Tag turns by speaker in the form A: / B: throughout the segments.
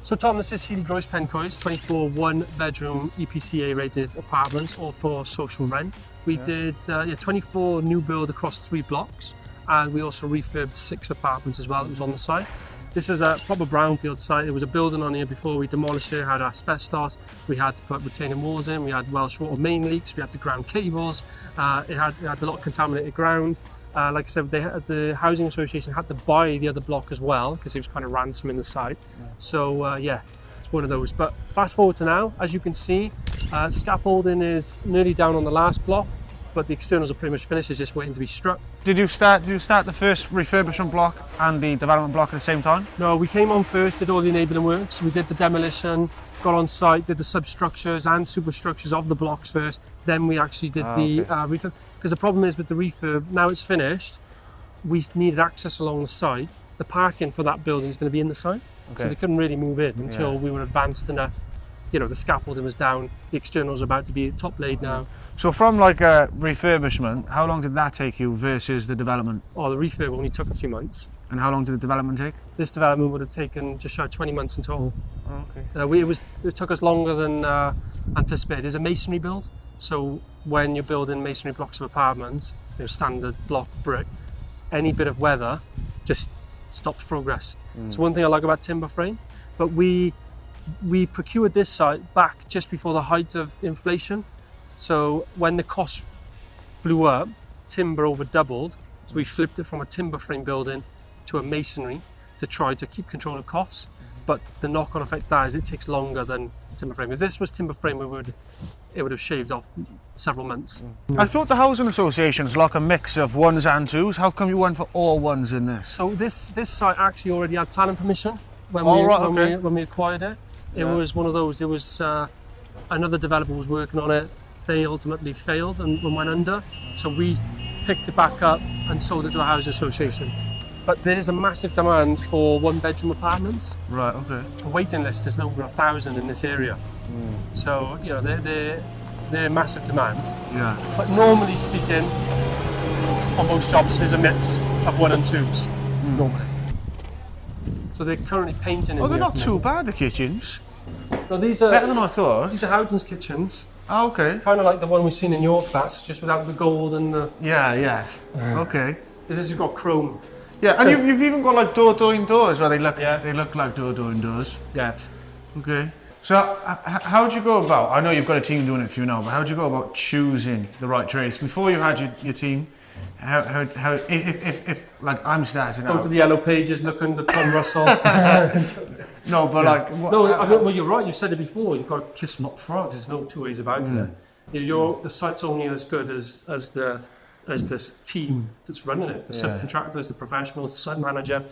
A: So Tom, this is Healy Gross Pencoes, 24 one-bedroom EPC A rated apartments, all for social rent. We did 24 new build across 3 blocks, and we also refurbed 6 apartments as well that was on the site. This is a proper brownfield site. There was a building on here before we demolished it, had asbestos. We had to put retaining walls in, we had Welsh water main leaks, we had to ground cables. It had a lot of contaminated ground. Like I said, the housing association had to buy the other block as well because it was kind of ransoming the site. So yeah, it's one of those. But fast forward to now, as you can see, scaffolding is nearly down on the last block, but the externals are pretty much finished. It's just waiting to be struck.
B: Did you start the first refurbishment block and the development block at the same time?
A: No, we came on first, did all the enabling works. We did the demolition, got on site, did the substructures and superstructures of the blocks first. Then we actually did the refurb. Because the problem is with the refurb, now it's finished, we needed access along the site. The parking for that building is going to be in the site. Okay. So they couldn't really move in until we were advanced enough. You know, the scaffolding was down, the externals are about to be top laid now.
B: So from like a refurbishment, how long did that take you versus the development?
A: Oh, the refurb only took a few months.
B: And how long did the development take?
A: This development would have taken just shy of 20 months in total.
B: Oh, okay.
A: It took us longer than anticipated. It's a masonry build, so when you're building masonry blocks of apartments, you know, standard block brick, any bit of weather just stops progress. It's one thing I like about timber frame, but we procured this site back just before the height of inflation. So when the cost blew up, timber over doubled. So we flipped it from a timber frame building to a masonry to try to keep control of costs. But the knock-on effect of that is it takes longer than timber frame. If this was timber frame, it would have shaved off several months.
B: I thought the housing association's like a mix of ones and twos. How come you went for all ones in this?
A: So this site actually already had planning permission when we acquired it. It was one of those. It was another developer was working on it. They ultimately failed and went under. So we picked it back up and sold it to a housing association. But there is a massive demand for one-bedroom apartments.
B: Right, okay.
A: The waiting list is over 1,000 in this area. So, you know, they're in massive demand.
B: Yeah.
A: But normally speaking, on most jobs, there's a mix of 1 and 2s. Normally. So they're currently painting in
B: they're
A: here.
B: not too bad, the kitchens.
A: No, these are
B: better than I thought.
A: These are Howden's kitchens.
B: Oh, okay.
A: Kind of like the one we've seen in your flats, just without the gold and the...
B: Yeah. Okay.
A: This has got chrome.
B: Yeah, and you've even got like door-doing doors where they look like door-doing doors.
A: Yeah.
B: Okay. So how do you go about, I know you've got a team doing it for you now, but how do you go about choosing the right trades? Before you had your team, how if like I'm starting out...
A: Go to the yellow pages, look under Tom Russell.
B: No, but like...
A: Well, you're right, you said it before, you've got to kiss them up front, there's no two ways about it. The site's only as good as this team that's running it, the subcontractors, the professionals, the site manager.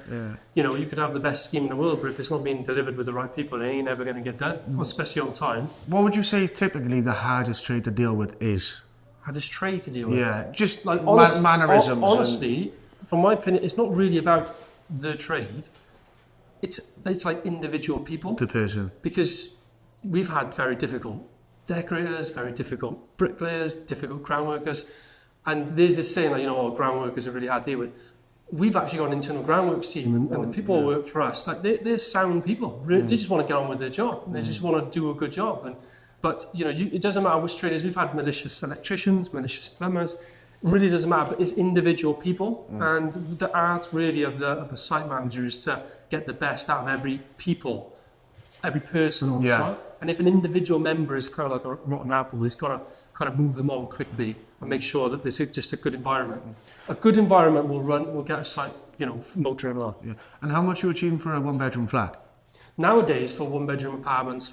A: You know, you could have the best scheme in the world, but if it's not being delivered with the right people, it ain't ever going to get done, especially on time.
B: What would you say typically the hardest trade to deal with is?
A: Hardest trade to deal with?
B: Yeah, just like
A: mannerisms. Honestly, from my opinion, it's not really about the trade. It's like individual people.
B: The person.
A: Because we've had very difficult decorators, very difficult bricklayers, difficult ground workers. And there's this saying, like, you know, ground workers are really hard to deal with. We've actually got an internal groundworks team, and the people who work for us, like they're sound people. They just want to get on with their job. They just want to do a good job. But you know, it doesn't matter which trade it is. We've had malicious electricians, malicious plumbers. It really doesn't matter. But it's individual people, and the art really of the site manager is to get the best out of every person on site. And if an individual member is kind of like a rotten apple, he's got to kind of move them on quickly and make sure that this is just a good environment. A good environment will get a site, you know, motoring along.
B: Yeah. And how much are you achieving for a one-bedroom flat?
A: Nowadays, for one-bedroom apartments,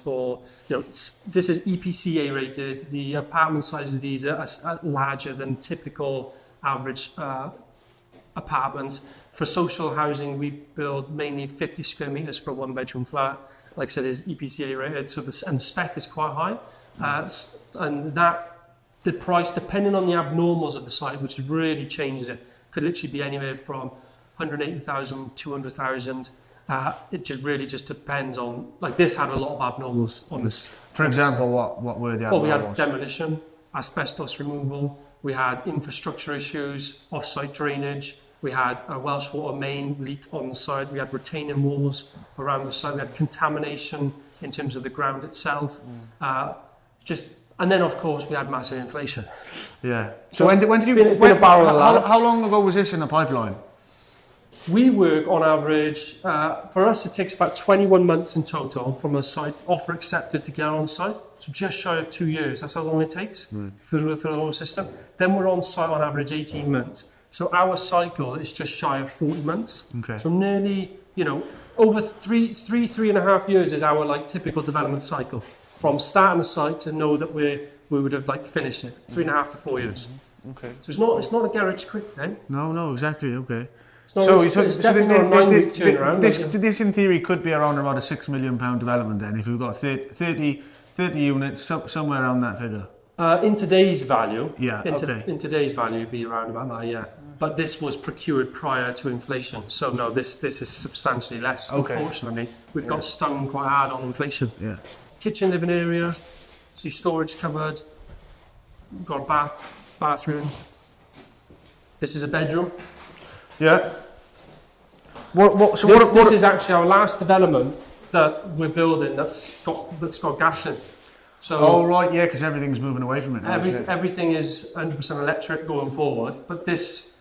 A: this is EPC A rated. The apartment sizes of these are larger than typical average apartments. For social housing, we build mainly 50 square meters for a one-bedroom flat. Like I said, it's EPC A rated, so the spec is quite high, and the price, depending on the abnormals of the site, which really changes it, could literally be anywhere from 180,000, 200,000. It really just depends on, like this had a lot of abnormals on this.
B: For example, what were the abnormals?
A: Well, we had demolition, asbestos removal, we had infrastructure issues, off-site drainage, We had a Welsh water main leak on the side. We had retaining walls around the side. We had contamination in terms of the ground itself. And then of course we had massive inflation.
B: Yeah. So when did you? How long ago was this in the pipeline?
A: We work on average, for us it takes about 21 months in total from a site offer accepted to get on site. So just shy of 2 years, that's how long it takes through the whole system. Then we're on site on average 18 months. So our cycle is just shy of 40 months.
B: Okay.
A: So nearly, over three and a half years is our typical development cycle. From starting a site to know that we would have finished it, 3.5 to 4 years.
B: Okay.
A: So it's not a garage quick then.
B: No, exactly. Okay.
A: It's definitely not a 9-week turnaround.
B: This in theory could be around about a £6 million development then, if we've got 30 units, somewhere around that figure.
A: In today's value,
B: in
A: today's value would be around about that, yeah. But this was procured prior to inflation, so no, this is substantially less.
B: Okay.
A: Unfortunately, we've got stung quite hard on inflation.
B: Yeah.
A: Kitchen, living area, see storage cupboard, got a bathroom. This is a bedroom.
B: Yeah.
A: This is actually our last development that we're building that's got gas in. So
B: oh right, yeah, because everything's moving away from it now.
A: Everything is 100% electric going forward. But this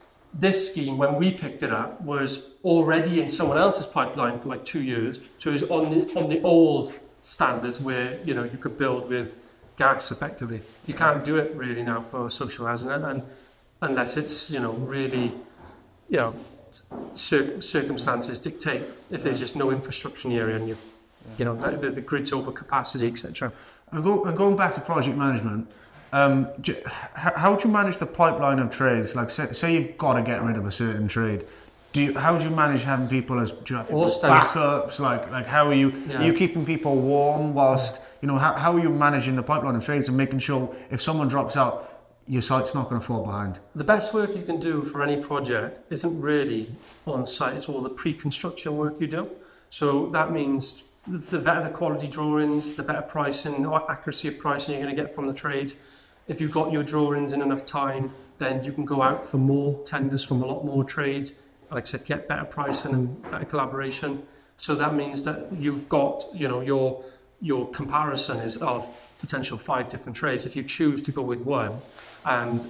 A: scheme, when we picked it up, was already in someone else's pipeline for 2 years. So it was on the old standards where you could build with gas effectively. You can't do it really now for social housing, and unless it's really circumstances dictate. If there's just no infrastructure in the area and the grid's over capacity, etc.
B: And going back to project management, how do you manage the pipeline of trades? Say you've got to get rid of a certain trade. How do you manage having people as backups? How are you? Are you keeping people warm whilst how are you managing the pipeline of trades and making sure if someone drops out, your site's not going to fall behind?
A: The best work you can do for any project isn't really on site, it's all the pre-construction work you do. So that means the better the quality drawings, the better pricing, or accuracy of pricing you're going to get from the trades. If you've got your drawings in enough time, then you can go out for more tenders from a lot more trades. Like I said, get better pricing and better collaboration. So that means that you've got, your comparison is of potential 5 different trades. If you choose to go with one, and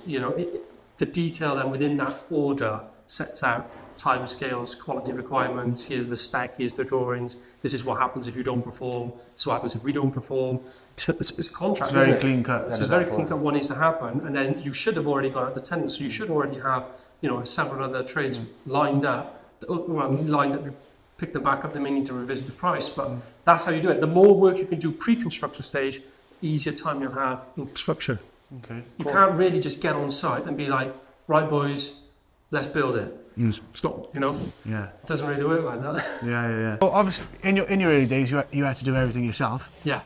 A: the detail then within that order sets out timescales, quality requirements. Here's the spec, here's the drawings. This is what happens if you don't perform. This is what happens if we don't perform. It's a contract.
B: It's very clean cut.
A: It's very clean cut. What needs to happen, and then you should have already got out the tender. So you should already have several other trades lined up. Pick them back up. They may need to revisit the price, but that's how you do it. The more work you can do pre-construction stage, easier time you'll have in construction.
B: Okay.
A: You can't really just get on site and be like, right boys, let's build it. Stop.
B: Yeah.
A: It doesn't really work like that.
B: Yeah. Well, obviously, in your early days, you had to do everything yourself.
A: Yeah.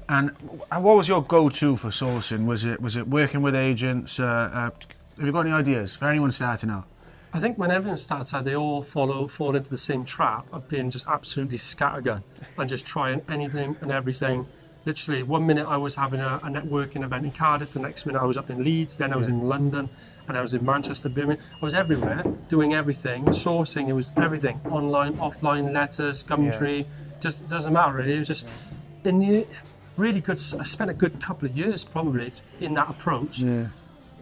B: And what was your go-to for sourcing? Was it working with agents? Have you got any ideas for anyone starting out?
A: I think when everyone starts out, they all fall into the same trap of being just absolutely scattergun and just trying anything and everything. Literally, 1 minute I was having a networking event in Cardiff, the next minute I was up in Leeds, then I was in London, and I was in Manchester, Birmingham. I was everywhere, doing everything, sourcing, it was everything. Online, offline, letters, Gumtree, just doesn't matter really. It was just really good. I spent a good couple of years probably in that approach. Yeah.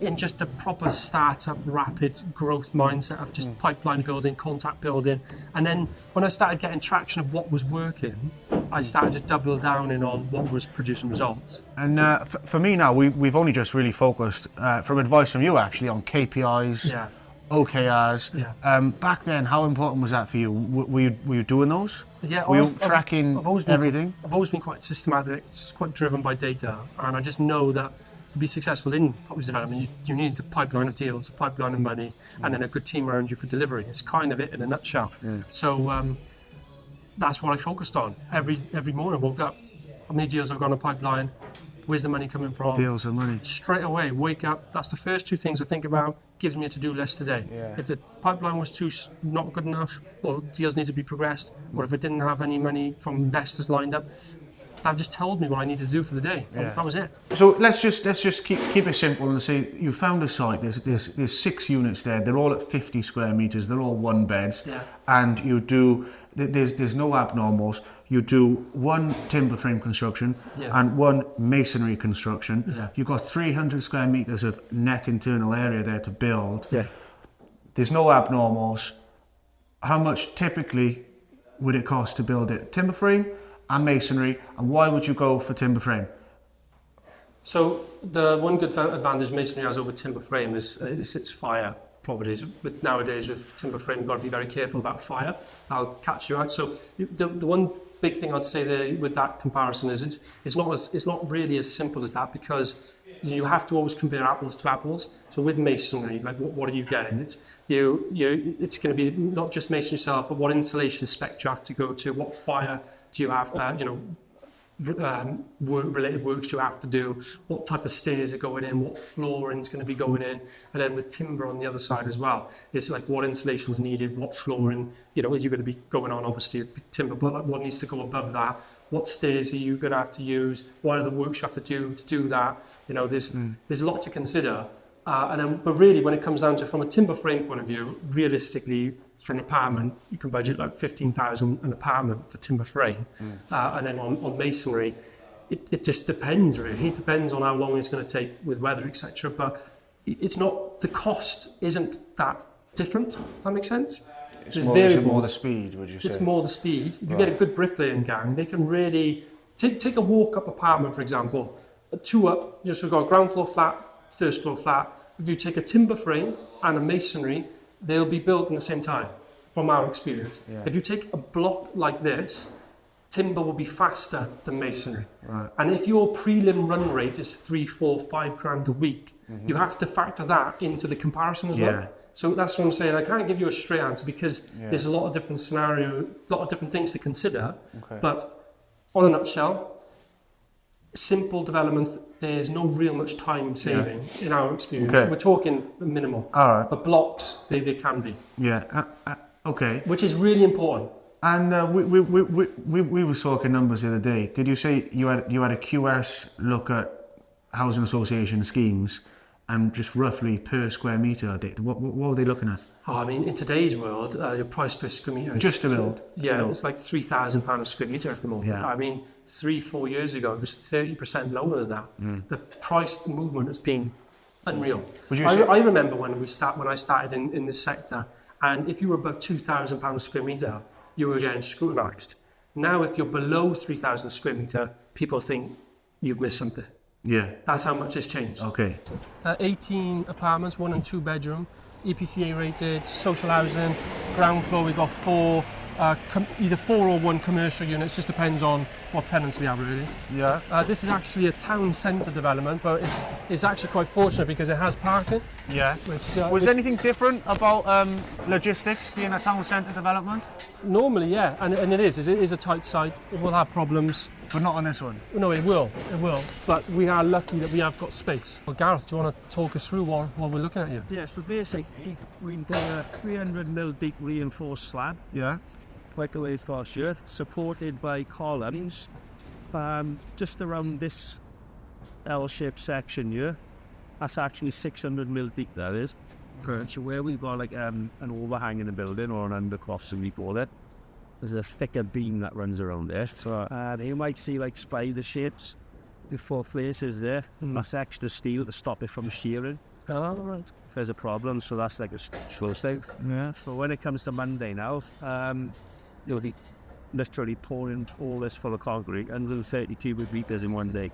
A: In just a proper startup, rapid growth mindset of just pipeline building, contact building. And then when I started getting traction of what was working, I started just doubling down in on what was producing results.
B: And for me now, we've only just really focused, from advice from you actually, on KPIs, OKRs. Yeah. Back then, how important was that for you? Were you doing those?
A: Yeah.
B: Were you tracking everything?
A: I've always been quite systematic, quite driven by data. And I just know that to be successful in property development, you need a pipeline of deals, a pipeline of money, and then a good team around you for delivery. It's kind of it in a nutshell. Yeah. So that's what I focused on. Every morning I woke up, how many deals I've got in a pipeline, where's the money coming from?
B: Deals and money.
A: Straight away, wake up, that's the first 2 things I think about, gives me a to-do list today. Yeah. If the pipeline was not good enough, or deals need to be progressed, or if I didn't have any money from investors lined up, That just told me what I needed to do for the day.
B: Yeah.
A: That was it.
B: So let's just keep it simple and say you found a site. There's 6 units there. They're all at 50 square meters. They're all 1 beds.
A: Yeah.
B: And you do there's no abnormals. You do 1 timber frame construction and 1 masonry construction.
A: Yeah.
B: You've got 300 square meters of net internal area there to build.
A: Yeah.
B: There's no abnormals. How much typically would it cost to build it? Timber frame and masonry, and why would you go for timber frame?
A: So the one good advantage masonry has over timber frame is its fire properties. But nowadays with timber frame, you've got to be very careful about fire. That'll catch you out. So the one big thing I'd say there with that comparison is it's not really as simple as that, because you have to always compare apples to apples. So with masonry, like what are you getting? It's it's going to be not just masonry itself, but what insulation spec do you have to go to? What fire do you have? Related works do you have to do? What type of stairs are going in? What flooring is going to be going in? And then with timber on the other side as well, it's like what insulation is needed, what flooring, is you going to be going on, obviously timber, but like what needs to go above that? What stairs are you going to have to use? What are the works you have to do that? There's a lot to consider. But really, when it comes down to from a timber frame point of view, realistically, for an apartment, you can budget like 15,000 an apartment for timber frame. And then on masonry, it just depends really. It depends on how long it's going to take with weather, etc. But it's not, the cost isn't that different. Does that make sense?
B: It's more the speed, would you say?
A: It's more the speed. If you get a good bricklaying gang, they can really take a walk-up apartment, for example, a 2-up. So we've got a ground floor flat, first floor flat. If you take a timber frame and a masonry, they'll be built in the same time, from our experience. Yeah. If you take a block like this, timber will be faster than masonry.
B: Right.
A: And if your prelim run rate is 3, 4, 5 grand a week, you have to factor that into the comparison as well. So that's what I'm saying. I can't give you a straight answer because there's a lot of different scenarios, a lot of different things to consider. Okay. But on a nutshell, simple developments, there's no real much time saving in our experience. Okay. We're talking minimal.
B: All right.
A: But blocks, they can be.
B: Yeah. Okay.
A: Which is really important.
B: And we were talking numbers the other day. Did you say you had a QS look at housing association schemes and just roughly per square metre? What were they looking at?
A: Oh, I mean, in today's world, your price per square metre is...
B: Just to build?
A: Yeah, it's like £3,000 a square metre at the moment.
B: Yeah.
A: I mean, 3-4 years ago, it was 30% lower than that. The price movement has been unreal. I remember when I started in this sector, and if you were above £2,000 a square metre, you were getting scrutinised. Now, if you're below 3,000 square metre, people think you've missed something.
B: Yeah.
A: That's how much it's changed.
B: Okay.
A: 18 apartments, 1 and 2 bedroom, EPC A rated, social housing, ground floor, we've got 4, either 4 or 1 commercial units, just depends on what tenants we have really.
B: Yeah.
A: This is actually a town centre development, but it's actually quite fortunate because it has parking.
B: Yeah. Was anything different about logistics being a town centre development?
A: Normally, yeah, and it is a tight site. It will have problems.
B: But not on this one?
A: No, it will. But we are lucky that we have got space. Well, Gareth, do you want to talk us through while we're looking at you?
C: Yeah, so basically we've got a 300mm deep reinforced slab.
B: Yeah.
C: Quite a way across here, supported by columns. Just around this L-shaped section here, that's actually 600mm deep, that is. Okay. So where we've got like an overhang in the building, or an undercroft, as we call it, there's a thicker beam that runs around there. So you might see like spider shapes with 4 places there. That's extra steel to stop it from shearing.
A: Oh, right.
C: If there's a problem, so that's like a slow thing. Yeah. So when it comes to Monday now, you'll be literally pouring all this full of concrete, 130 cubic meters in one day,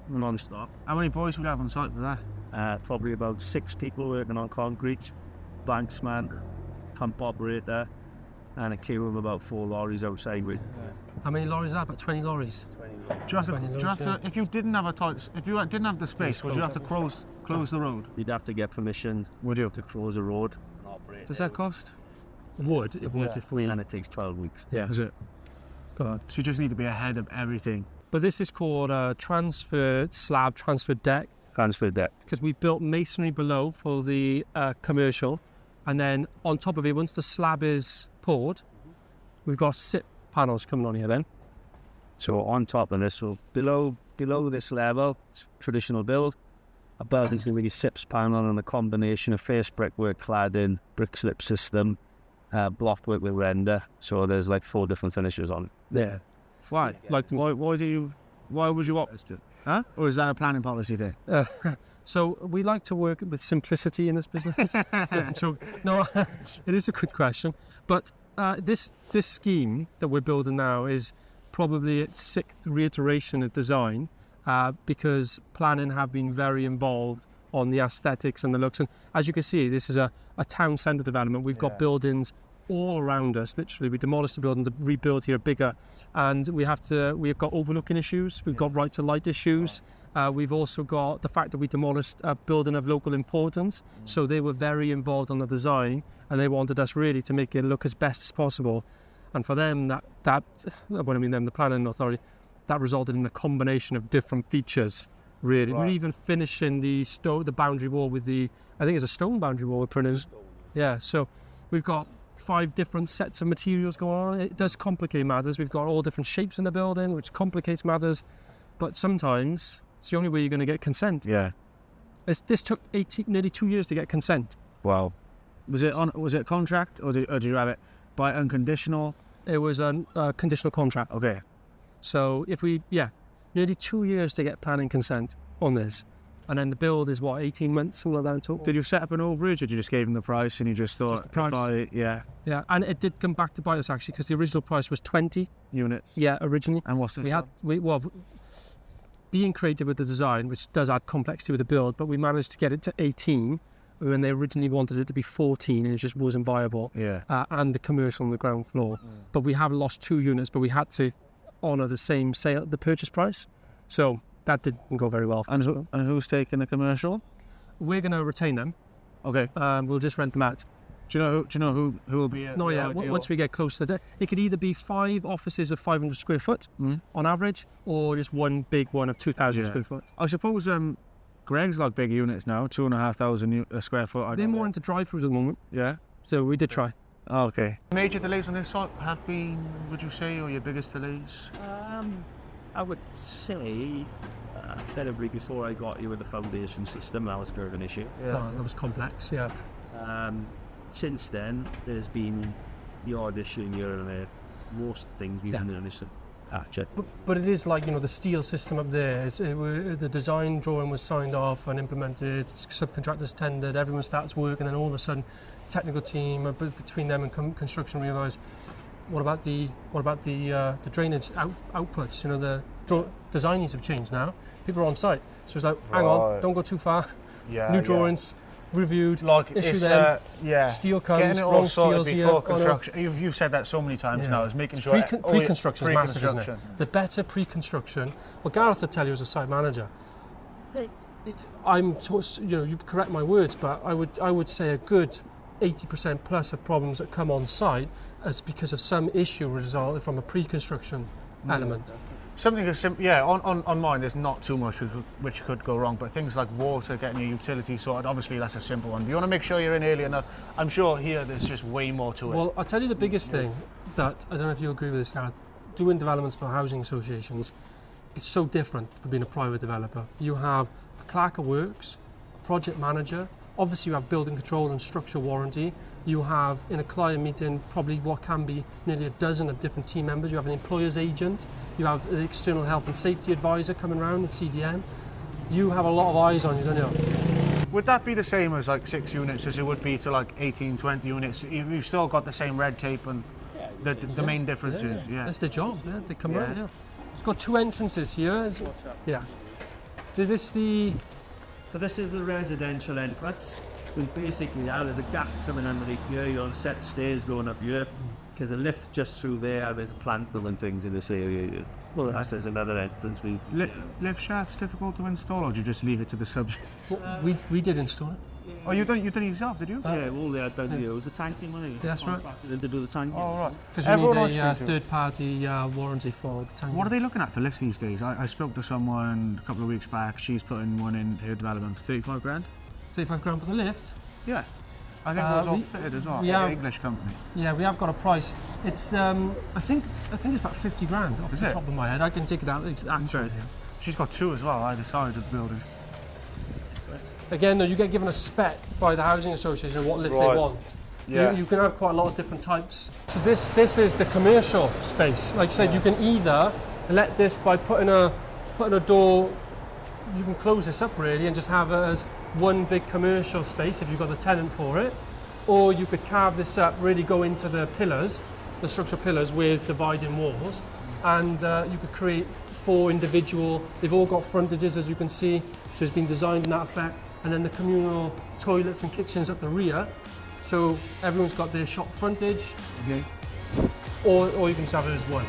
C: non-stop.
B: How many boys would you have on site for that?
C: Probably about 6 people working on concrete, banksman, pump operator, and a queue of about 4 lorries outside with.
A: How many lorries are there? About 20 lorries.
B: If you didn't have the space, would you have to close the road?
C: You'd have to get permission.
B: Would you?
C: To close the road.
B: Does that cost?
A: It would if we...
C: And it takes 12 weeks.
A: Yeah.
B: Is it? So you just need to be ahead of everything.
A: But this is called a transfer slab, transfer deck.
C: Transfer deck.
A: Because we built masonry below for the commercial, and then on top of it, once the slab is poured, we've got SIP panels coming on here then.
C: So on top of this, so below this level, traditional build, above is going to be SIPS panel and a combination of face brickwork cladding, brick slip system, block work with render. So there's like 4 different finishes on there.
B: Why?
A: Like
B: Why would you opt this to? Huh? Or is that a planning policy thing?
A: So we like to work with simplicity in this business. Yeah, so no, it is a good question. But this scheme that we're building now is probably its 6th reiteration of design, because planning have been very involved on the aesthetics and the looks. And as you can see, this is a town centre development. We've got buildings all around us. Literally, we demolished the building to rebuild here bigger, and we've got overlooking issues. We've got right to light issues. We've also got the fact that we demolished a building of local importance. So they were very involved on the design, and they wanted us really to make it look as best as possible. And for them, the planning authority, that resulted in a combination of different features. Really, we're even finishing the boundary wall with I think it's a stone boundary wall we're putting. Yeah, so we've got 5 different sets of materials going on. It does complicate matters. We've got all different shapes in the building, which complicates matters. But sometimes it's the only way you're going to get consent.
B: Yeah.
A: This took nearly 2 years to get consent.
B: Wow. Was it a contract, or did you have it by unconditional?
A: It was a conditional contract.
B: Okay.
A: So nearly 2 years to get planning consent on this. And then the build is 18 months, something like that in total.
B: Did you set up an overage, or you just gave them the price and you just thought,
A: the price.
B: Yeah,
A: and it did come back to bite us actually, because the original price was 20
B: units.
A: Yeah, originally.
B: And what's this?
A: Being creative with the design, which does add complexity with the build, but we managed to get it to 18 when they originally wanted it to be 14, and it just wasn't viable.
B: Yeah.
A: And the commercial on the ground floor. But we have lost 2 units, but we had to honour the purchase price. So that didn't go very well.
B: And who's taking the commercial?
A: We're going to retain them.
B: Okay.
A: We'll just rent them out.
B: Do you know who will be?
A: No, yeah. Once we get close to that, it could either be 5 offices of 500 square foot on average, or just one big one of 2,000 square foot.
B: I suppose Greg's like big units now, 2,500 square foot.
A: They're more into drive-throughs at the moment.
B: Yeah.
A: So we did try.
B: Oh, okay. Major delays on this site have been, would you say, or your biggest delays?
C: I would say February, before I got here with the foundation system, that was a bit of an issue.
A: Yeah. Oh, that was complex. Yeah.
C: Since then, there's been the odd issue in here and there. Most things we've managed to patch it.
A: But it is like, the steel system up there. The design drawing was signed off and implemented. Subcontractors tendered. Everyone starts work, and then all of a sudden, technical team between them and construction realise, what about the drainage outputs? The designs have changed now. People are on site, so it's like, hang on, don't go too far.
B: Yeah.
A: New drawings. Reviewed, issue them. Steel comes,
B: getting it all
A: wrong
B: sorted
A: steels
B: before
A: here.
B: construction. You've said that so many times now. Is making sure
A: pre-construction is massive, isn't it? The better pre-construction. Well, Gareth will tell you as a site manager. You correct my words, but I would say a good 80% plus of problems that come on site is because of some issue resulting from a pre-construction element.
B: Something as simple, on mine there's not too much which could go wrong, but things like water, getting your utilities sorted, obviously that's a simple one. You want to make sure you're in early enough. I'm sure here there's just way more to it.
A: Well, I'll tell you the biggest thing that, I don't know if you agree with this, Gareth, doing developments for housing associations, it's so different from being a private developer. You have a clerk of works, a project manager, obviously you have building control and structural warranty. You have, in a client meeting, probably what can be nearly a dozen of different team members. You have an employer's agent. You have an external health and safety advisor coming around, the CDM. You have a lot of eyes on you, don't you?
B: Would that be the same as like 6 units as it would be to like 18, 20 units? You've still got the same red tape and the main differences. Yeah.
A: That's their job. Yeah, they come around. Yeah. It's got 2 entrances here. Yeah.
C: So this is the residential entrance. Basically, there's a gap coming underneath here. You're on set stairs going up here. Because the lift's just through there. There's plant and things in this area. Well, there's another entrance.
B: Lift shafts difficult to install, or do you just leave it to the subs?
A: Well, we did install it.
B: Oh, you done it yourself, did you?
C: Yeah, all they had done here was the tanking, wasn't it?
A: Yeah, that's right.
C: To do the tanking.
B: Oh, right.
A: Because you need a third-party warranty for the tanking.
B: What are they looking at for lifts these days? I spoke to someone a couple of weeks back. She's putting one in her development for 35 grand.
A: 35 grand for the lift?
B: Yeah. I think it was all fitted as well.
A: yeah.
B: An English company.
A: Yeah, we have got a price. It's I think it's about 50 grand off the top of my head. I can take it out. Actually,
B: She's got two as well, either side of the building.
A: again, though, you get given a spec by the housing association what lift they want.
B: Yeah.
A: You can have quite a lot of different types. So this is the commercial space. Like I said, you can either let this by putting a door. You can close this up really and just have it as one big commercial space if you've got the tenant for it, or you could carve this up, really go into the pillars, the structural pillars with dividing walls, and you could create 4 individual. They've all got frontages, as you can see, so it's been designed in that effect, and then the communal toilets and kitchens at the rear, so everyone's got their shop frontage,
B: Okay.
A: or you can just have it as one.